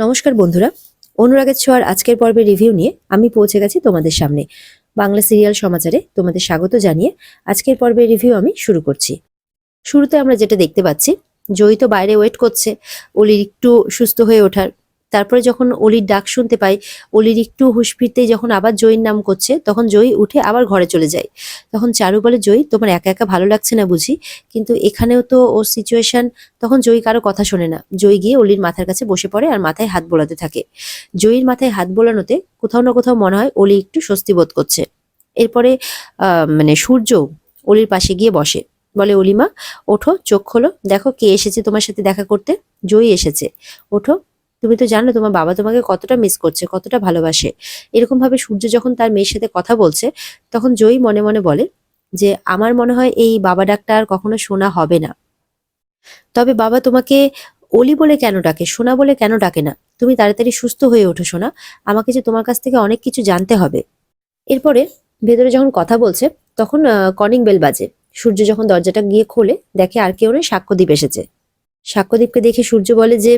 নমস্কার বন্ধুরা, অনুরাগের ছোঁয়ার আজকের পর্বের রিভিউ নিয়ে আমি পৌঁছে গেছি তোমাদের সামনে। বাংলা সিরিয়াল সমাচারে তোমাদের স্বাগত জানিয়ে আজকের পর্বের রিভিউ আমি শুরু করছি। শুরুতে আমরা যেটা দেখতে পাচ্ছি, জয়ী তো বাইরে ওয়েট করছে অলির একটু সুস্থ হয়ে ওঠার। তারপরে যখন অলির ডাক শুনতে পাই, অলির একটু হুঁশ ফিরতেই যখন আবার জয়ীর নাম করছে, তখন জয়ী উঠে আবার ঘরে চলে যায়। তখন চারু বলে, জয়ী তোমার একা একা ভালো লাগছে না বুঝি? কিন্তু এখানেও তো ওর সিচুয়েশন। তখন জয়ী কারো কথা শোনে না, জয়ী গিয়ে অলির মাথার কাছে বসে পড়ে আর মাথায় হাত বোলাতে থাকে। জয়ীর মাথায় হাত বোলানোতে কোথাও না কোথাও মনে হয় অলি একটু স্বস্তি বোধ করছে। এরপরে সূর্য অলির পাশে গিয়ে বসে, বলে, অলিমা ওঠো, চোখ খোলো, দেখো কে এসেছে তোমার সাথে দেখা করতে। জয়ী এসেছে, ওঠো। তুমি তো জানো তোমার বাবা তোমাকে কতটা মিস করছে, কতটা ভালোবাসে। এরকম ভাবে সূর্য যখন তার মেয়ের সাথে কথা বলছে, তখন জয়ী মনে মনে বলে যে আমার মনে হয় এই বাবা ডাকটা আর কখনো শোনা হবে না। তবে বাবা তোমাকে অলি বলে কেন ডাকে, সোনা বলে কেন ডাকে না? তুমি তাড়াতাড়ি সুস্থ হয়ে ওঠো সোনা, আমাকে যে তোমার কাছ থেকে অনেক কিছু জানতে হবে। এরপরে ভেতরে যখন কথা বলছে, তখন কলিং বেল বাজে। সূর্য যখন দরজাটা গিয়ে খোলে, দেখে আর কেউ নেই, সাক্ষ্যদীপ এসেছে। সাক্ষ্যদীপকে দেখে সূর্য বলে যে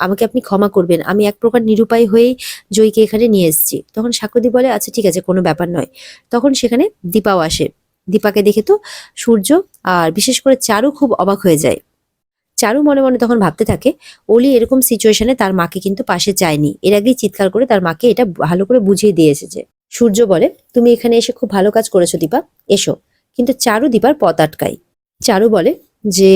আমাকে আপনি ক্ষমা করবেন, আমি এক প্রকার নিরুপায় হয়েই জয়ীকে এখানে নিয়ে এসেছি। তখন সাক্ষ্যদীপ বলে, আচ্ছা ঠিক আছে, কোনো ব্যাপার নয়। তখন সেখানে দীপাও আসে। দীপাকে দেখে তো সূর্য আর বিশেষ করে চারু খুব অবাক হয়ে যায়। চারু মনে মনে তখন ভাবতে থাকে, অলি এরকম সিচুয়েশনে তার মাকে কিন্তু পাশে চায়নি, এর আগেই চিৎকার করে তার মাকে এটা ভালো করে বুঝিয়ে দিয়ে এসেছে। সূর্য বলে, তুমি এখানে এসে খুব ভালো কাজ করেছো দীপা, এসো। কিন্তু চারু দীপার পথ আটকায়। চারু বলে যে,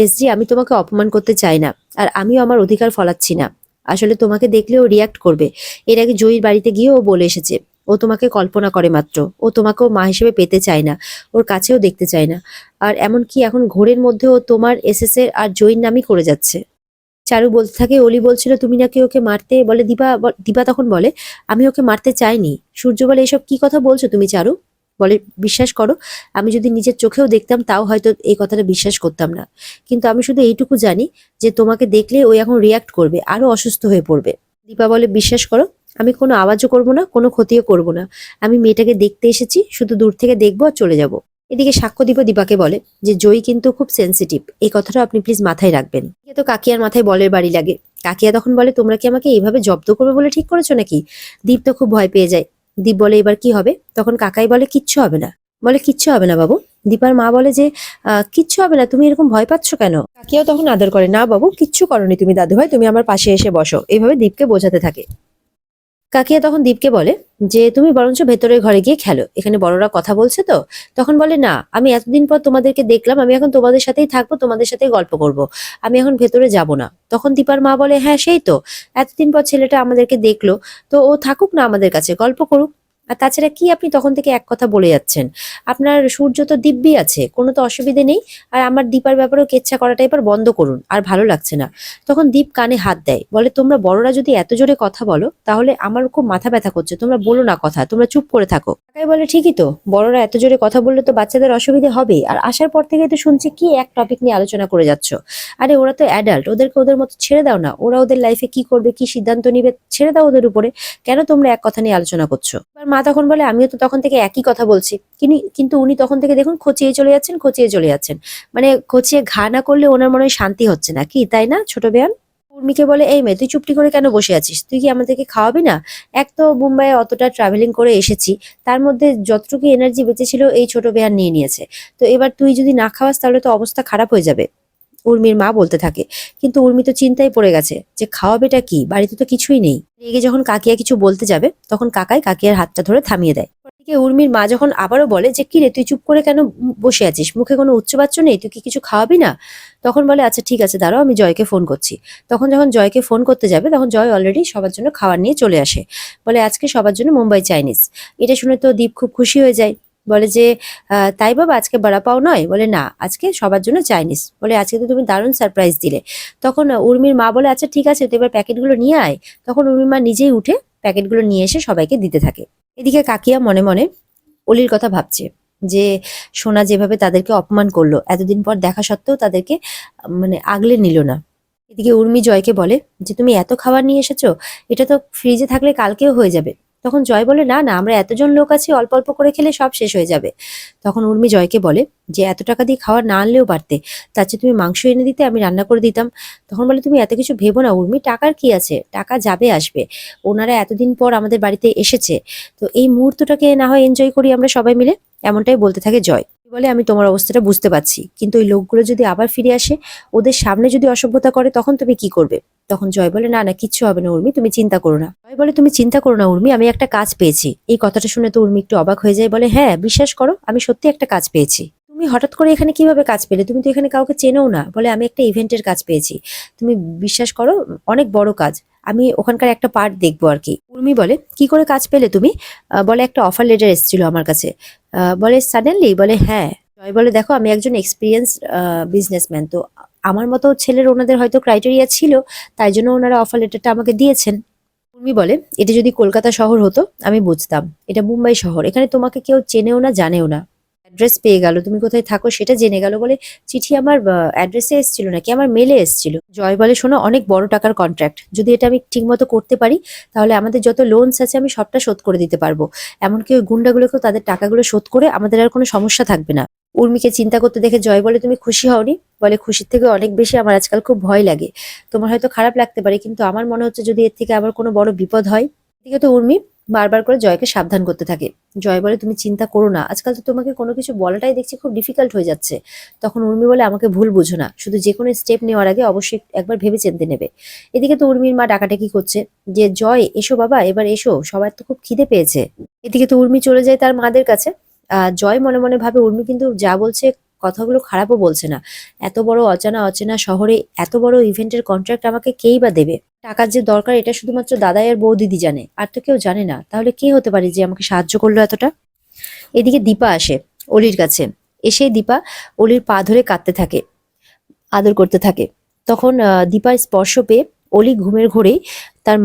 এসজি আমি তোমাকে অপমান করতে চাই না, আর আমিও আমার অধিকার ফলাচ্ছি না। আসলে তোমাকে দেখলে ও রিয়াক্ট করবে। এর আগে জয়ীর বাড়িতে গিয়ে ও বলে এসেছে, ও তোমাকে কল্পনা করে মাত্র, ও তোমাকেও মা হিসেবে পেতে চায় না, ওর কাছেও দেখতে চায় না। আর এমনকি এখন ঘোরের মধ্যেও তোমার এসএস এর আর জয়ীর নামই করে যাচ্ছে। চারু বলতে থাকে, অলি বলছিল তুমি নাকি ওকে মারতে, বলে দীপা। দীপা তখন বলে, আমি ওকে মারতে চাইনি। সূর্য বলে, এসব কি কথা বলছো তুমি চারু? বলে, বিশ্বাস করো, আমি যদি নিজের চোখেও দেখতাম তাও হয়তো এই কথাটা বিশ্বাস করতাম না। কিন্তু আমি শুধু এইটুকু জানি যে তোমাকে দেখলে ওই এখন রিয়াক্ট করবে, আরো অসুস্থ হয়ে পড়বে। দীপা বলে, বিশ্বাস করো, আমি কোনো আওয়াজও করবো না, কোনো ক্ষতিও করবো না। আমি মেয়েটাকে দেখতে এসেছি, শুধু দূর থেকে দেখবো আর চলে যাব। এদিকে সাক্ষ্যদীপ দীপাকে বলে যে জয়ী কিন্তু খুব সেন্সিটিভ, এই কথাটা আপনি প্লিজ মাথায় রাখবেন। এ তো কাকিয়ার মাথায় বলের বাড়ি লাগে। কাকিয়া তখন বলে, তোমরা কি আমাকে এইভাবে জব্দ করবে বলে ঠিক করেছো নাকি? দীপ তো খুব ভয় পেয়ে যায়। দীপ বলে, এবার কি হবে? তখন কাকাই বলে, কিচ্ছু হবে না। বলে, কিচ্ছু হবে না বাবু। দীপার মা বলে যে কিচ্ছু হবে না, তুমি এরকম ভয় পাচ্ছ কেন? কাকিয়াও তখন আদর করে, না বাবু কিচ্ছু করনি তুমি দাদু ভাই, তুমি আমার পাশে এসে বসো। এইভাবে দীপকে বোঝাতে থাকে। কাকিয়া তখন দীপকে বলে যে তুমি বরঞ্চ ভেতরের ঘরে গিয়ে খেলো, এখানে বড়রা কথা বলছে তো। তখন বলে, না আমি এতদিন পর তোমাদেরকে দেখলাম, আমি এখন তোমাদের সাথেই থাকবো, তোমাদের সাথেই গল্প করব, আমি এখন ভেতরে যাব না। তখন দীপার মা বলে, হ্যাঁ সেই তো, এতদিন পর ছেলেটা আমাদেরকে দেখলো, তো ও থাকুক না আমাদের কাছে, গল্প করুক। আর তাছাড়া কি আপনি তখন থেকে এক কথা বলে যাচ্ছেন? আপনার সূর্য তো দিব্যি আছে, কোনো তো অসুবিধে নেই। আর আমার দীপার ব্যাপারেও কেচ্ছা করাটা এবার বন্ধ করুন, আর ভালো লাগছে না। তখন দীপ কানে হাত দেয়, বলে, তোমরা বড়রা যদি এত জোরে কথা বলো তাহলে আমার খুব মাথা ব্যথা করছে, তোমরা বলো না কথা, তোমরা চুপ করে থাকো। কাকাই বলে, ঠিকই তো, বড়রা এত জোরে কথা বললে তো বাচ্চাদের অসুবিধে হবেই। আর আসার পর থেকে তো শুনছি কি এক টপিক নিয়ে আলোচনা করে যাচ্ছ। আরে ওরা তো অ্যাডাল্ট, ওদেরকে ওদের মতো ছেড়ে দাও না, ওরা ওদের লাইফে কি করবে, কি সিদ্ধান্ত নিবে, ছেড়ে দাও ওদের উপরে। কেন তোমরা এক কথা নিয়ে আলোচনা করছো? এবার মা তখন বলে, আমিও তো তখন থেকে একই কথা বলছি, কিন্তু উনি তখন থেকে দেখুন খচিয়ে চলে যাচ্ছেন, খচিয়ে চলে যাচ্ছেন। মানে খচিয়ে ঘা না করলে ওনার মনে হয় শান্তি হচ্ছে না, কি তাই না ছোট বেয়ান? উর্মিকে বলে, এই মেয়ে তুই চুপটি করে কেন বসে আছিস, তুই কি আমাদেরকে খাওয়াবি না? এক তো মুম্বাইয়ে অতটা ট্রাভেলিং করে এসেছি, তার মধ্যে যতটুকু এনার্জি বেঁচেছিল এই ছোট বেয়ান নিয়ে নিয়েছে। তো এবার তুই যদি না খাওয়াস তাহলে তো অবস্থা খারাপ হয়ে যাবে। উর্মির মা বলতে থাকে। কিন্তু উর্মি তো চিন্তায় পড়ে গেছে যে খাওয়াবেটা কি, বাড়িতে তো কিছুই নেই। রেগে যখন কাকিয়া কিছু বলতে যাবে, তখন কাকাই কাকিয়ার হাতটা ধরে থামিয়ে দেয়। এদিকে উর্মির মা যখন আবারও বলে যে, কি রে তুই চুপ করে কেন বসে আছিস, মুখে কোনো উচ্চবাচ্য নেই, তুই কি কিছু খাওয়াবি না? তখন বলে, আচ্ছা ঠিক আছে দাঁড়াও, আমি জয়কে ফোন করছি। তখন যখন জয়কে ফোন করতে যাবে, তখন জয় অলরেডি সবার জন্য খাবার নিয়ে চলে আসে। বলে, আজকে সবার জন্য মুম্বাই চাইনিজ। এটা শুনে তো দীপ খুব খুশি হয়ে যায়। বলে যে, তাই বাবা, আজকে বড়া পাও নয়? বলে, না আজকে সবার জন্য চাইনিজ। বলে, আজকে তো তুমি দারুণ সারপ্রাইজ দিলে। তখন উর্মির মা বলে, আচ্ছা ঠিক আছে, তো এবার প্যাকেটগুলো নিয়ে আয়। তখন উর্মির মা নিজেই উঠে প্যাকেটগুলো নিয়ে এসে সবাইকে দিতে থাকে। এদিকে কাকিয়া মনে মনে অলির কথা ভাবছে যে সোনা যেভাবে তাদেরকে অপমান করলো, এতদিন পর দেখা সত্ত্বেও তাদেরকে মানে আগলে নিল না। এদিকে উর্মি জয়কে বলে যে, তুমি এত খাবার নিয়ে এসেছো, এটা তো ফ্রিজে থাকলে কালকেও হয়ে যাবে। তখন জয় বলে, না না, আমরা এতজন লোক আছি, অল্প অল্প করে খেলে সব শেষ হয়ে যাবে। তখন উর্মি জয়কে বলে যে এত টাকা দিয়ে খাওয়ার না আনলেও পারতে, তার চেয়ে তুমি মাংস এনে দিতে, আমি রান্না করে দিতাম। তখন বলে, তুমি এত কিছু ভেবো না উর্মি, টাকার কি আছে, টাকা যাবে আসবে। ওনারা এতদিন পর আমাদের বাড়িতে এসেছে, তো এই মুহূর্তটাকে না হয় এনজয় করি আমরা সবাই মিলে। এমনটাই বলতে থাকে জয়। বলে, আমি তোমার অবস্থাটা বুঝতে পারছি, কিন্তু ওই লোকগুলো যদি আবার ফিরে আসে, ওদের সামনে যদি অসভ্যতা করে, তখন তুমি কি করবে? তখন জয় বলে, না না, কিচ্ছু হবে না উর্মি, তুমি চিন্তা করো না। জয় বলে, তুমি চিন্তা করো না উর্মি, আমি একটা কাজ পেয়েছি। এই কথাটা শুনে তো উর্মি একটু অবাক হয়ে যায়, বলে, হ্যাঁ বিশ্বাস করো, আমি সত্যি একটা কাজ পেয়েছি। তুমি হঠাৎ করে এখানে কিভাবে কাজ পেলে? তুমি তো এখানে কাউকে চেনোও না। বলে, আমি একটা ইভেন্টের কাজ পেয়েছি, তুমি বিশ্বাস করো, অনেক বড় কাজ। আমি ওখানকার একটা পার্ট দেখবো আর কি। উর্মি বলে, কি করে কাজ পেলে তুমি? বলে, একটা অফার লেটার এসেছিল আমার কাছে। বলে, সাডেনলি? বলে, হ্যাঁ। জয় বলে, দেখো আমি একজন এক্সপিরিয়েন্স বিজনেসম্যান, তো আমার মতো ছেলের ওনাদের হয়তো ক্রাইটেরিয়া ছিল, তাই জন্য ওনারা অফার লেটারটা আমাকে দিয়েছেন। উর্মি বলে, এটা যদি কলকাতা শহর হতো আমি বুঝতাম, এটা মুম্বাই শহর, এখানে তোমাকে কেউ চেনেও না জানেও না। অ্যাড্রেস পেয়ে গেল, তুমি কোথায় থাকো সেটা জেনে গেল। বলে, চিঠি আমার অ্যাড্রেসে এসেছিল নাকি আমার মেলে এসেছিল? জয় বলে, শোনো, অনেক বড় টাকার কন্ট্রাক্ট, যদি এটা আমি ঠিকমতো করতে পারি, তাহলে আমাদের যত লোনস আছে আমি সবটা শোধ করে দিতে পারবো। এমনকি ওই গুন্ডাগুলোকেও তাদের টাকাগুলো শোধ করে আমাদের আর কোনো সমস্যা থাকবে না। উর্মিকে চিন্তা করতে দেখে জয় বলে, তুমি খুশি হওনি? বলে, খুশির থেকে অনেক বেশি আমার আজকাল খুব ভয় লাগে। তোমার হয়তো খারাপ লাগতে পারে, কিন্তু আমার মনে হচ্ছে যদি এর থেকে আবার কোনো বড় বিপদ হয়। এদিকে তো উর্মি বারবার করে জয়কে সাবধান করতে থাকে। জয় বলে, তুমি চিন্তা করো না, আজকাল তো তোমাকে কোনো কিছু বলাটাই দেখছি খুব ডিফিকাল্ট হয়ে যাচ্ছে। তখন উর্মি বলে, আমাকে ভুল বুঝো না, শুধু যে কোনো স্টেপ নেওয়ার আগে অবশ্যই একবার ভেবে চিন্তে নেবে। এদিকে তো উর্মির মা ডাকাডাকি করছে যে, জয় এসো বাবা, এবার এসো, সবার তো খুব খিদে পেয়েছে। এদিকে তো উর্মি চলে যায় তার মাদের কাছে। জয় মনে মনে ভাবে, উর্মি কিন্তু যা বলছে কথাগুলো খারাপও বলছে না। এত বড় অজানা অচেনা শহরে এত বড় ইভেন্টের কন্ট্রাক্ট আমাকে কেই বা দেবে? টাকার যে দরকার এটা শুধুমাত্র দাদাই আর বৌদিদি জানে, আর তো কেউ জানে না। তাহলে কে হতে পারে যে আমাকে সাহায্য করলো এতটা? এদিকে দীপা আসে অলির কাছে। এসেই দীপা অলির পা ধরে কাঁদতে থাকে, আদর করতে থাকে। তখন দীপার স্পর্শ পেয়ে অলি ঘুমের ঘোরেই তার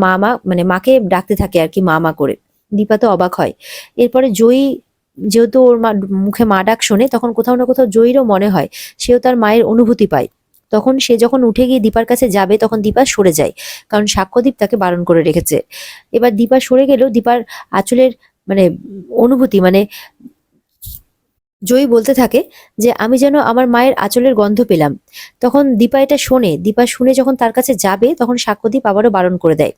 মানে মাকে ডাকতে থাকে আর কি, মা মা করে। দীপা তো অবাক হয়। এরপরে জয়ী, যেহেতু ওর মুখে মা ডাক শোনে, তখন কোথাও না কোথাও জয়ীরও মনে হয়, সেও তার মায়ের অনুভূতি পায়। তখন সে যখন উঠে গিয়ে দীপার কাছে যাবে, তখন দীপা সরে যায়, কারণ সাক্ষ্যদীপ তাকে বারণ করে রেখেছে। এবার দীপা সরে গেলেও দীপার আঁচলের মানে অনুভূতি, মানে জয়ী বলতে থাকে যে, আমি যেন আমার মায়ের আঁচলের গন্ধ পেলাম। তখন দীপা এটা শোনে, দীপা শুনে যখন তার কাছে যাবে, তখন সাক্ষ্যদীপ আবারও বারণ করে দেয়।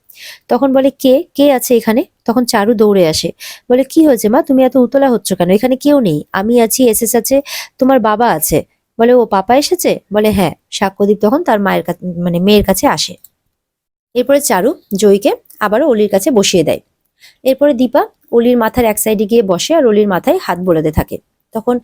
তখন বলে, কে কে আছে এখানে? তখন চারু দৌড়ে আসে, বলে, কি হয়েছে মা, তুমি এত উতলা হচ্ছ কেন? এখানে কেউ নেই, আমি আছি, এসএস আছে, তোমার বাবা আছে। বলে, ও পাপা এসেছে? বলে, হ্যাঁ। সাক্ষ্যদীপ তখন তার মায়ের কাছে, মানে মেয়ের কাছে আসে। এরপরে চারু জয়ীকে আবারও অলির কাছে বসিয়ে দেয়। এরপরে দীপা অলির মাথার এক সাইডে গিয়ে বসে আর অলির মাথায় হাত বোলাতে থাকে। তখন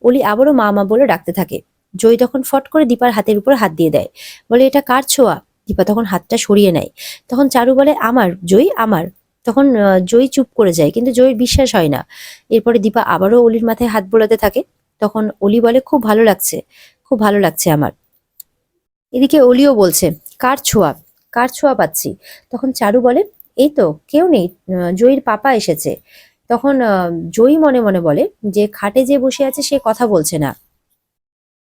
অলি আবারও মা মা বলে ডাকতে থাকে। জয়ী তখন ফট করে দীপার হাতের উপর হাত দিয়ে দেয়, বলে, এটা কার ছোঁয়া? দীপা তখন হাতটা সরিয়ে নেয়। তখন চারু বলে, আমার জয়ী, আমার। তখন জয়ী চুপ করে যায়, কিন্তু জয়ীর বিশ্বাস হয় না। এরপরে দীপা আবারও অলির মাথায় হাত বোলাতে থাকে। তখন অলি বলে, খুব ভালো লাগছে, খুব ভালো লাগছে আমার। এদিকে অলিও বলছে, কার ছোঁয়া, কার ছোঁয়া পাচ্ছি? তখন চারু বলে, এই তো কেউ নেই, জয়ীর পাপা এসেছে। তখন জয়ী মনে মনে বলে যে, খাটে যে বসে আছে সে কথা বলছে না,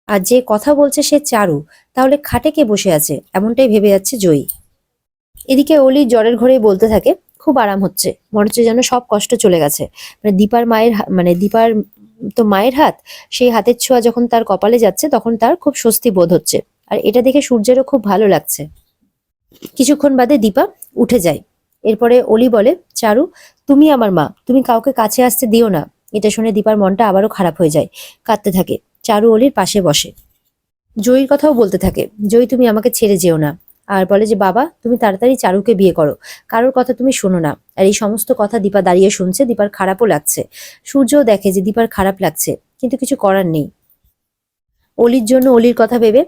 আর যে কথা বলছে সে চারু, তাহলে খাটে কে বসে আছে? এমনটাই ভেবে যাচ্ছে জয়ী। এদিকে অলি জ্বরের ঘরেই বলতে থাকে, খুব আরাম হচ্ছে, মনে হচ্ছে যেন সব কষ্ট চলে গেছে। মানে দীপার মায়ের মানে দীপার তো মায়ের হাত, সেই হাতের ছোঁয়া যখন তার কপালে যাচ্ছে, তখন তার খুব স্বস্তি বোধ হচ্ছে। আর এটা দেখে সূর্যেরও খুব ভালো লাগছে। কিছুক্ষণ বাদে দীপা উঠে যায়। এরপরে অলি বলে, চারু, তুমি আমার মা, তুমি কাউকে কাছে আসতে দিও না। এটা শুনে দীপার মনটা আবারও খারাপ হয়ে যায়, কাঁদতে থাকে। চারু অলির পাশে বসে। জয়ীর কথাও বলতে থাকে, জয়ী তুমি আমাকে ছেড়ে যেও না। আর বলে যে, বাবা তুমি তাড়াতাড়ি চারুকে বিয়ে করো, কারোর কথা তুমি শোনো না। আর এই সমস্ত কথা দীপা দাঁড়িয়ে শুনছে, দীপার খারাপও লাগছে। সূর্যও দেখে যে দীপার খারাপ লাগছে, কিন্তু কিছু করার নেই। অলির জন্য অলির কথা ভেবে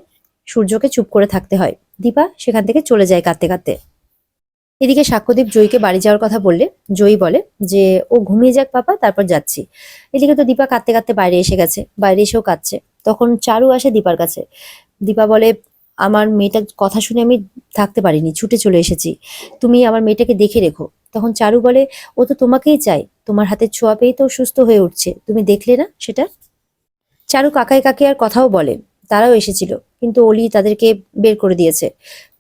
সূর্যকে চুপ করে থাকতে হয়। দীপা সেখান থেকে চলে যায় কাঁদতে কাঁদতে। এদিকে সাক্ষ্যদীপ জয়ীকে বাড়ি যাওয়ার কথা বললে জয়ী বলে যে, ও ঘুমিয়ে যাক পাপা, তারপর যাচ্ছি। এদিকে তো দীপা কাঁদতে কাঁদতে বাইরে এসে গেছে, বাইরে এসেও কাঁদছে। তখন চারু আসে দীপার কাছে। দীপা বলে, আমার মেয়েটার কথা শুনে আমি থাকতে পারিনি, ছুটে চলে এসেছি, তুমি আমার মেয়েটাকে দেখে রেখো। তখন চারু বলে, ও তো তোমাকেই চাই, তোমার হাতের ছোঁয়া পেয়েই তো সুস্থ হয়ে উঠছে, তুমি দেখলে না সেটা? চারু কাকাই কাকিয়ার কথাও বলে, তারাও এসেছিল, কিন্তু অলি তাদেরকে বের করে দিয়েছে।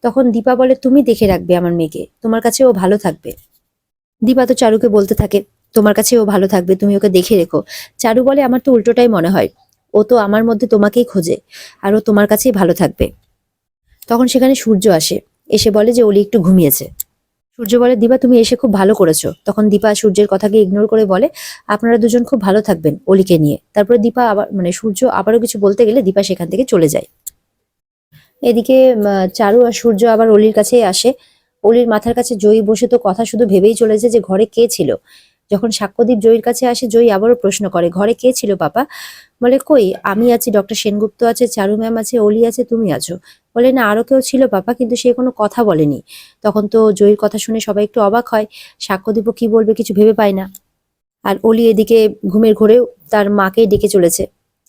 তখন দীপা বলে, তুমি দেখে রাখবে আমার মেয়েকে, তোমার কাছে ও ভালো থাকবে। দীপা তো চারুকে বলতে থাকে তোমার কাছে ও ভালো থাকবে, তুমি ওকে দেখে রেখো। চারু বলে আমার তো উল্টোটাই মনে হয়, ও তো আমার মধ্যে তোমাকেই খোঁজে, আর ও তোমার কাছেই ভালো থাকবে। তখন সেখানে সূর্য আসে, এসে বলে যে অলি একটু ঘুমিয়েছে। সূর্য বলে দীপা তুমি এসে খুব ভালো করেছো। তখন দীপা সূর্যের কথাকে ইগনোর করে বলে আপনারা দুজন খুব ভালো থাকবেন অলিকে নিয়ে। তারপরে দীপা আবার সূর্য আবারও কিছু বলতে গেলে দীপা সেখান থেকে চলে যায়। এদিকে চারু আর সূর্য আবার অলির কাছে আসে। অলির মাথার কাছে জয়ী বসে তো কথা শুধু ভেবেই চলেছে যে ঘরে কে ছিল। যখন সাক্ষ্যদীপ জয়ীর কাছে আসে, জয়ী আবারও প্রশ্ন করে ঘরে কে ছিল পাপা। বলে কই আমি আছি, ডক্টর সেনগুপ্ত আছে, চারু ম্যাম আছে, অলি আছে, তুমি আছো। বলে না আরো কেউ ছিল পাপা, কিন্তু সে কোনো কথা বলেনি। তখন তো জয়ীর কথা শুনে সবাই একটু অবাক হয়। সাক্ষ্যদীপও কি বলবে কিছু ভেবে পায় না। আর অলি এদিকে ঘুমের ঘোরেও তার মাকে ডেকে চলেছে।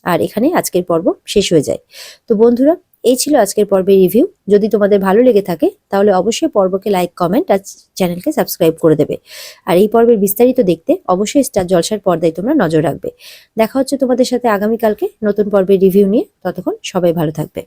আর এখানে আজকের পর্ব শেষ হয়ে যায়। তো বন্ধুরা, এই ছিল আজকের পর্বের রিভিউ। যদি তোমাদের ভালো লেগে থাকে তাহলে অবশ্যই পর্বকে লাইক, কমেন্ট আর চ্যানেলকে সাবস্ক্রাইব করে দেবে। আর এই পর্বের বিস্তারিত দেখতে অবশ্যই স্টার জলসার পর্দায় তোমরা নজর রাখবে। দেখা হচ্ছে তোমাদের সাথে আগামীকালকে নতুন পর্বের রিভিউ নিয়ে। ততক্ষণ সবাই ভালো থাকবে।